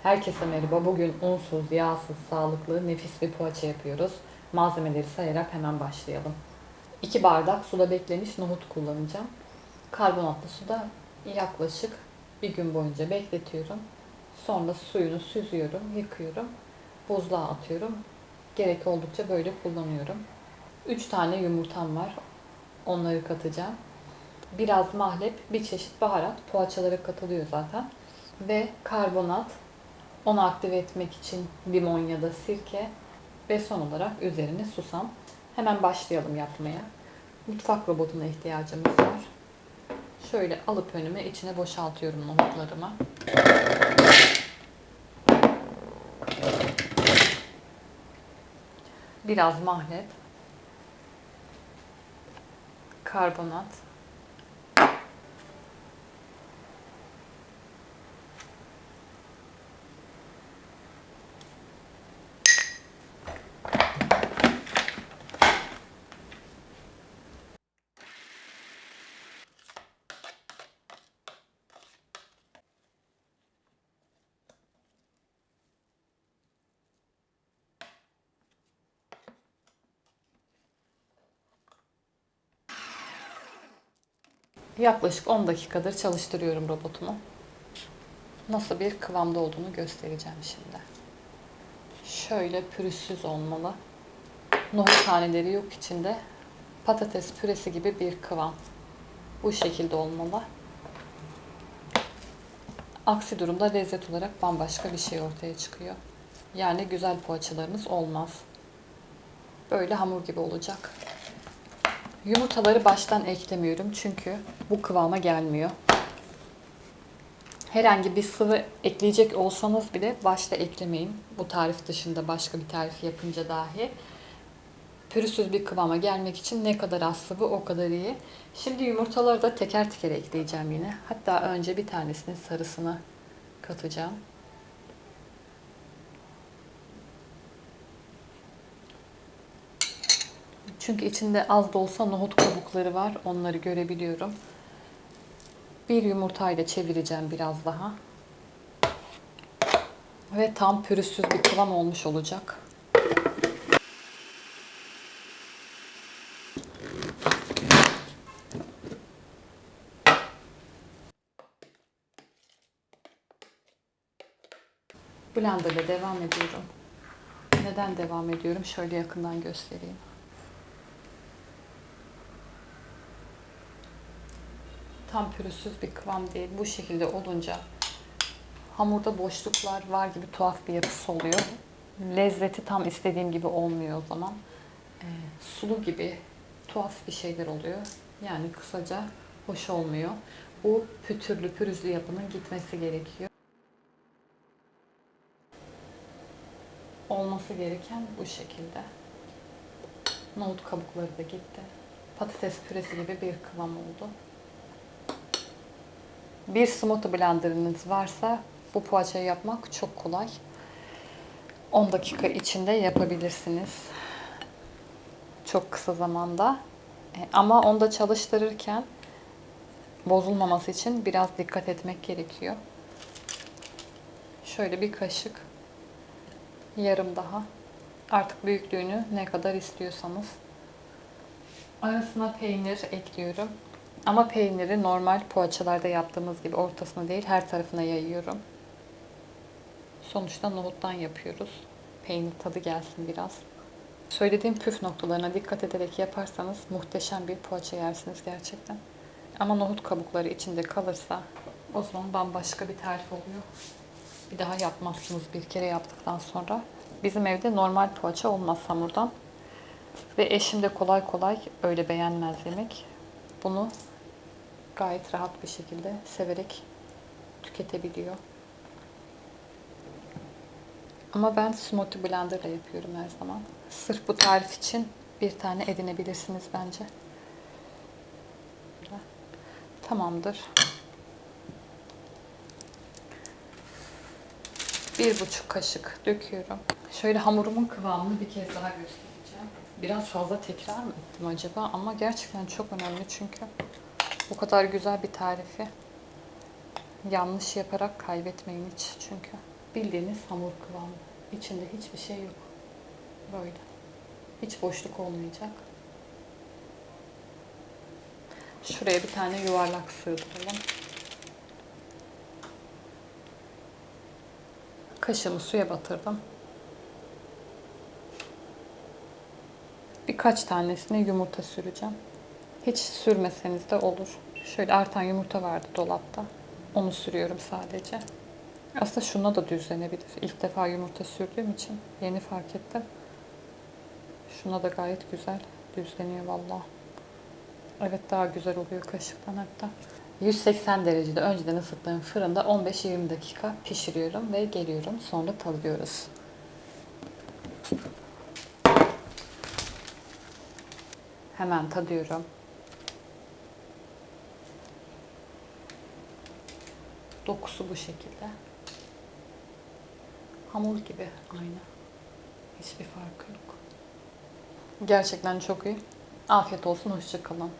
Herkese merhaba. Bugün unsuz, yağsız, sağlıklı, nefis bir poğaça yapıyoruz. Malzemeleri sayarak hemen başlayalım. 2 bardak suda beklemiş nohut kullanacağım. Karbonatlı suda yaklaşık bir gün boyunca bekletiyorum. Sonra suyunu süzüyorum, yıkıyorum. Buzluğa atıyorum. Gerek oldukça böyle kullanıyorum. 3 tane yumurtam var. Onları katacağım. Biraz mahlep, bir çeşit baharat poğaçalara katılıyor zaten. Ve karbonat, onu aktive etmek için limon ya da sirke ve son olarak üzerine susam. Hemen başlayalım yapmaya. Mutfak robotuna ihtiyacımız var. Şöyle alıp önüme içine boşaltıyorum nohutlarımı. Biraz mahlep, karbonat, yaklaşık 10 dakikadır çalıştırıyorum robotumu. Nasıl bir kıvamda olduğunu göstereceğim şimdi. Şöyle pürüzsüz olmalı. Nohut taneleri yok içinde. Patates püresi gibi bir kıvam. Bu şekilde olmalı. Aksi durumda lezzet olarak bambaşka bir şey ortaya çıkıyor. Yani güzel poğaçalarınız olmaz. Böyle hamur gibi olacak. Yumurtaları baştan eklemiyorum çünkü bu kıvama gelmiyor. Herhangi bir sıvı ekleyecek olsanız bile başta eklemeyin. Bu tarif dışında başka bir tarif yapınca dahi. Pürüzsüz bir kıvama gelmek için ne kadar az sıvı o kadar iyi. Şimdi yumurtaları da teker teker ekleyeceğim yine. Hatta önce bir tanesinin sarısını katacağım. Çünkü içinde az da olsa nohut kabukları var. Onları görebiliyorum. Bir yumurtayla çevireceğim biraz daha. Ve tam pürüzsüz bir kıvam olmuş olacak. Blender ile devam ediyorum. Neden devam ediyorum? Şöyle yakından göstereyim. Tam pürüzsüz bir kıvam değil. Bu şekilde olunca hamurda boşluklar var gibi tuhaf bir yapısı oluyor. Lezzeti tam istediğim gibi olmuyor o zaman. Sulu gibi tuhaf bir şeyler oluyor. Yani kısaca hoş olmuyor. Bu pütürlü pürüzlü yapının gitmesi gerekiyor. Olması gereken bu şekilde. Nohut kabukları da gitti. Patates püresi gibi bir kıvam oldu. Bir smoothie blenderınız varsa bu poğaçayı yapmak çok kolay. 10 dakika içinde yapabilirsiniz. Çok kısa zamanda. Ama onda çalıştırırken bozulmaması için biraz dikkat etmek gerekiyor. Şöyle bir kaşık, yarım daha. Artık büyüklüğünü ne kadar istiyorsanız. Arasına peynir ekliyorum. Ama peyniri normal poğaçalarda yaptığımız gibi ortasına değil her tarafına yayıyorum. Sonuçta nohuttan yapıyoruz. Peynir tadı gelsin biraz. Söylediğim püf noktalarına dikkat ederek yaparsanız muhteşem bir poğaça yersiniz gerçekten. Ama nohut kabukları içinde kalırsa o zaman bambaşka bir tarif oluyor. Bir daha yapmazsınız bir kere yaptıktan sonra. Bizim evde normal poğaça olmaz hamurdan. Ve eşim de kolay kolay öyle beğenmez yemek. Bunu gayet rahat bir şekilde severek tüketebiliyor. Ama ben smoothie blender ile yapıyorum her zaman. Sırf bu tarif için bir tane edinebilirsiniz bence. Tamamdır. 1,5 kaşık döküyorum. Şöyle hamurumun kıvamını bir kez daha göstereceğim. Biraz fazla tekrar mı ettim acaba? Ama gerçekten çok önemli çünkü bu kadar güzel bir tarifi yanlış yaparak kaybetmeyin hiç çünkü. Bildiğiniz hamur kıvamı. İçinde hiçbir şey yok. Böyle. Hiç boşluk olmayacak. Şuraya bir tane yuvarlak sığdıralım. Kaşığımı suya batırdım. Birkaç tanesine yumurta süreceğim. Hiç sürmeseniz de olur. Şöyle artan yumurta vardı dolapta. Onu sürüyorum sadece. Aslında şuna da düzlenebilir. İlk defa yumurta sürdüğüm için yeni fark ettim. Şuna da gayet güzel düzleniyor vallahi. Evet, daha güzel oluyor kaşıktan hatta. 180 derecede önceden ısıttığım fırında 15-20 dakika pişiriyorum ve geliyorum. Sonra tadıyoruz. Hemen tadıyorum. Dokusu bu şekilde. Hamur gibi aynı. Hiçbir farkı yok. Gerçekten çok iyi. Afiyet olsun, hoşça kalın.